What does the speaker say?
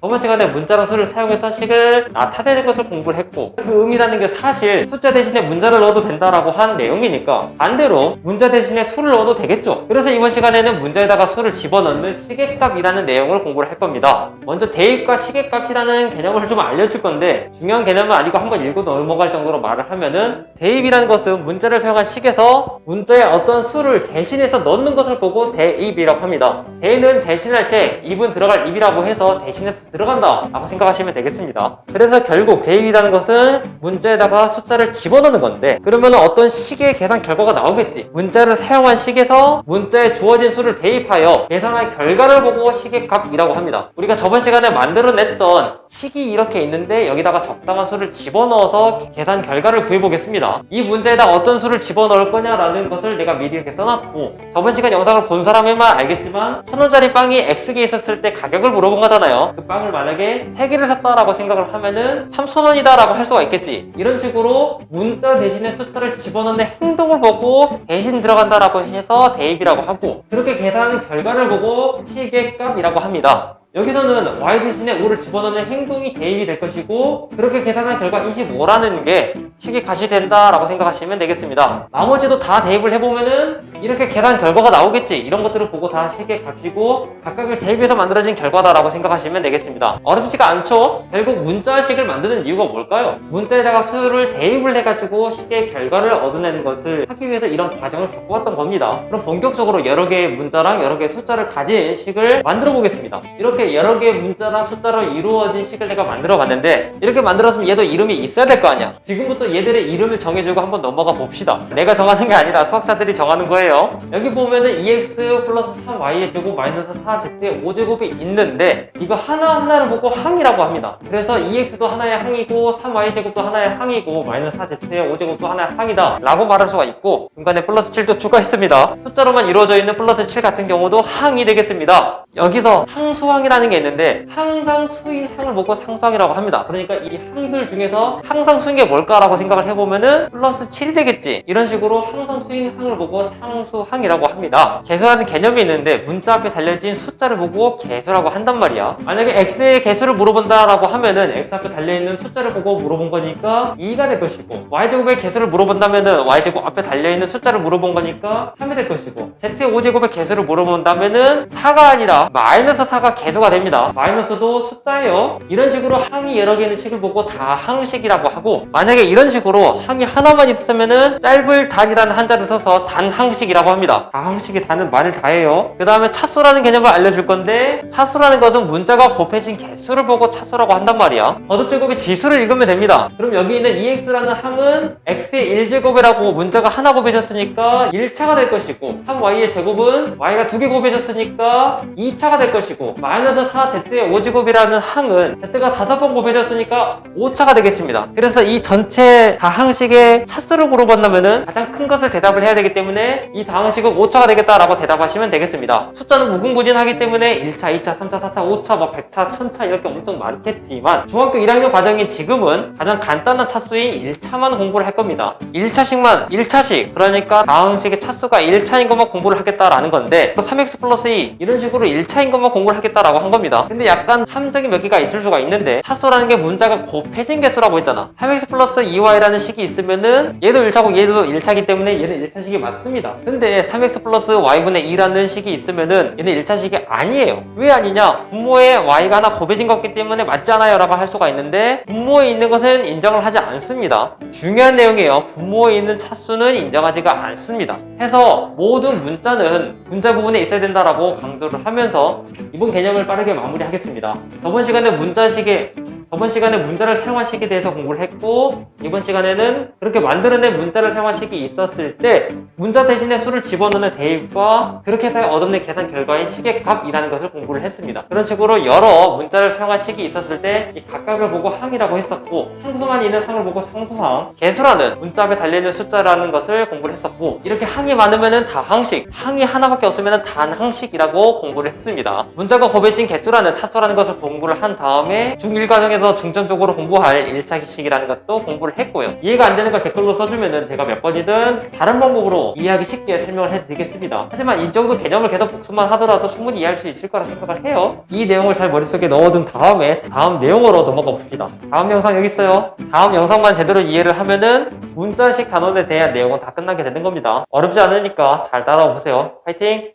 저번 시간에 문자랑 수를 사용해서 식을 나타내는 것을 공부를 했고, 그 의미라는 게 사실 숫자 대신에 문자를 넣어도 된다라고 한 내용이니까 반대로 문자 대신에 수를 넣어도 되겠죠. 그래서 이번 시간에는 문자에다가 수를 집어넣는 시계값이라는 내용을 공부를 할 겁니다. 먼저 대입과 시계값이라는 개념을 좀 알려줄 건데, 중요한 개념은 아니고 한번 읽고 넘어갈 정도로 말을 하면은, 대입이라는 것은 문자를 사용한 식에서 문자에 어떤 수를 대신해서 넣는 것을 보고 대입이라고 합니다. 대는 대신할 때, 입은 들어갈 입이라고 해서 대신해서 들어간다 라고 생각하시면 되겠습니다. 그래서 결국 대입이라는 것은 문자에다가 숫자를 집어넣는 건데, 그러면 어떤 식의 계산 결과가 나오겠지. 문자를 사용한 식에서 문자에 주어진 수를 대입하여 계산한 결과를 보고 식의 값이라고 합니다. 우리가 저번 시간에 만들어냈던 식이 이렇게 있는데 여기다가 적당한 수를 집어넣어서 계산 결과를 구해보겠습니다. 이 문제에다 어떤 수를 집어넣을 거냐라는 것을 내가 미리 이렇게 써놨고, 저번 시간 영상을 본 사람이면 알겠지만 1,000원짜리 빵이 X개에 있었을 때 가격을 물어본 거잖아요. 그 빵을 만약에 3개를 샀다라고 생각을 하면은 3,000원이다 라고 할 수가 있겠지. 이런 식으로 문자 대신에 숫자를 집어넣는 행동을 보고 대신 들어간다라고 해서 대입이라고 하고, 그렇게 계산하는 결과를 보고 시계값이라고 합니다. 여기서는 y 대신에 5를 집어넣는 행동이 대입이 될 것이고, 그렇게 계산한 결과 25라는 게 시계값이 된다라고 생각하시면 되겠습니다. 나머지도 다 대입을 해보면은 이렇게 계산 결과가 나오겠지. 이런 것들을 보고 다 시계값이고 각각을 대입해서 만들어진 결과다라고 생각하시면 되겠습니다. 어렵지가 않죠? 결국 문자식을 만드는 이유가 뭘까요? 문자에다가 수를 대입을 해가지고 식의 결과를 얻어내는 것을 하기 위해서 이런 과정을 겪어왔던 겁니다. 그럼 본격적으로 여러 개의 문자랑 여러 개의 숫자를 가진 식을 만들어 보겠습니다. 이렇게 여러 개의 문자나 숫자로 이루어진 식을 내가 만들어 봤는데, 이렇게 만들었으면 얘도 이름이 있어야 될 거 아니야. 지금부터 얘들의 이름을 정해주고 한번 넘어가 봅시다. 내가 정하는 게 아니라 수학자들이 정하는 거예요. 여기 보면은 2x 플러스 3y의 제곱 마이너스 4z의 5제곱이 있는데, 이거 하나하나를 보고 항이라고 합니다. 그래서 2x도 하나의 항이고 3y 제곱도 하나의 항이고 마이너스 4z의 5제곱도 하나의 항이다 라고 말할 수가 있고, 중간에 플러스 7도 추가했습니다. 숫자로만 이루어져 있는 플러스 7 같은 경우도 항이 되겠습니다. 여기서 항수항이라는 게 있는데, 항상 수인 항을 보고 상수항이라고 합니다. 그러니까 이 항들 중에서 항상 수인 게 뭘까라고 생각을 해보면은 플러스 7이 되겠지. 이런 식으로 항상 수인 항을 보고 상수항이라고 합니다. 개수라는 개념이 있는데, 문자 앞에 달려진 숫자를 보고 개수라고 한단 말이야. 만약에 x의 개수를 물어본다라고 하면은 x 앞에 달려있는 숫자를 보고 물어본 거니까 2가 될 것이고, y제곱의 개수를 물어본다면은 y제곱 앞에 달려있는 숫자를 물어본 거니까 3이 될 것이고, z의 5제곱의 개수를 물어본다면은 4가 아니라 마이너스 4가 개수가 됩니다. 마이너스도 숫자예요. 이런 식으로 항이 여러 개 있는 식을 보고 다항식이라고 하고, 만약에 이런 식으로 항이 하나만 있었으면은 짧을 단이라는 한자를 써서 단항식이라고 합니다. 다항식이 단은 말을 다해요. 그 다음에 차수라는 개념을 알려줄 건데, 차수라는 것은 문자가 곱해진 개수를 보고 차수라고 한단 말이야. 거듭제곱의 지수를 읽으면 됩니다. 그럼 여기 있는 2x라는 항은 x의 1제곱이라고 문자가 하나 곱해졌으니까 1차가 될 것이고, 3y의 제곱은 y가 2개 곱해졌으니까 2차가 될 것이고, 마이너스 4z의 5제곱이라는 항은 z가 5번 곱해졌으니까 5차가 되겠습니다. 그래서 이 전체 다항식의 차수를 물어본다면은 가장 큰 것을 대답을 해야 되기 때문에 이 다항식은 5차가 되겠다라고 대답하시면 되겠습니다. 숫자는 무궁무진하기 때문에 1차, 2차, 3차, 4차, 5차, 뭐 100차, 1000차 이렇게 엄청 많겠지만, 중학교 1학년 과정인 지금은 가장 간단한 차수인 1차만 공부를 할 겁니다. 1차식만 1차식, 그러니까 다항식의 차수가 1차인 것만 공부를 하겠다라는 건데, 3x 플러스 2 이런 식으로 1차인 것만 공부를 하겠다라고 한 겁니다. 근데 약간 함정이 몇 개가 있을 수가 있는데, 차수라는 게 문자가 곱해진 개수라고 했잖아. 3x 플러스 2y라는 식이 있으면은 얘도 1차고 얘도 1차기 때문에 얘는 1차식이 맞습니다. 근데 3x 플러스 y분의 2라는 식이 있으면은 얘는 1차식이 아니에요. 왜 아니냐? 분모에 y가 하나 곱해진 거기 때문에 맞지 않아요 라고 할 수가 있는데, 분모에 있는 것은 인정을 하지 않습니다. 중요한 내용이에요. 분모에 있는 차수는 인정하지가 않습니다. 해서 모든 문자는 문자 부분에 있어야 된다라고 강조를 하면서 이번 개념을 빠르게 마무리하겠습니다. 저번 시간에 문자를 사용한 식에 대해서 공부를 했고, 이번 시간에는 그렇게 만들어낸 문자를 사용한 식이 있었을 때 문자 대신에 수를 집어넣는 대입과 그렇게 해서 얻어낸 계산 결과인 식의 값이라는 것을 공부를 했습니다. 그런 식으로 여러 문자를 사용한 식이 있었을 때 이 각각을 보고 항이라고 했었고, 항수만 있는 항을 보고 상수항, 개수라는 문자 앞에 달려있는 숫자라는 것을 공부를 했었고, 이렇게 항이 많으면은 다항식, 항이 하나밖에 없으면은 단항식이라고 공부를 했습니다. 문자가 곱해진 개수라는 차수라는 것을 공부를 한 다음에 중1 과정에서 영상에서 중점적으로 공부할 1차식이라는 것도 공부를 했고요. 이해가 안 되는 걸 댓글로 써주면은 제가 몇 번이든 다른 방법으로 이해하기 쉽게 설명을 해드리겠습니다. 하지만 이 정도 개념을 계속 복습만 하더라도 충분히 이해할 수 있을 거라 생각을 해요. 이 내용을 잘 머릿속에 넣어둔 다음에 다음 내용으로 넘어가 봅시다. 다음 영상 여기 있어요. 다음 영상만 제대로 이해를 하면은 문자식 단원에 대한 내용은 다 끝나게 되는 겁니다. 어렵지 않으니까 잘 따라와 보세요. 화이팅!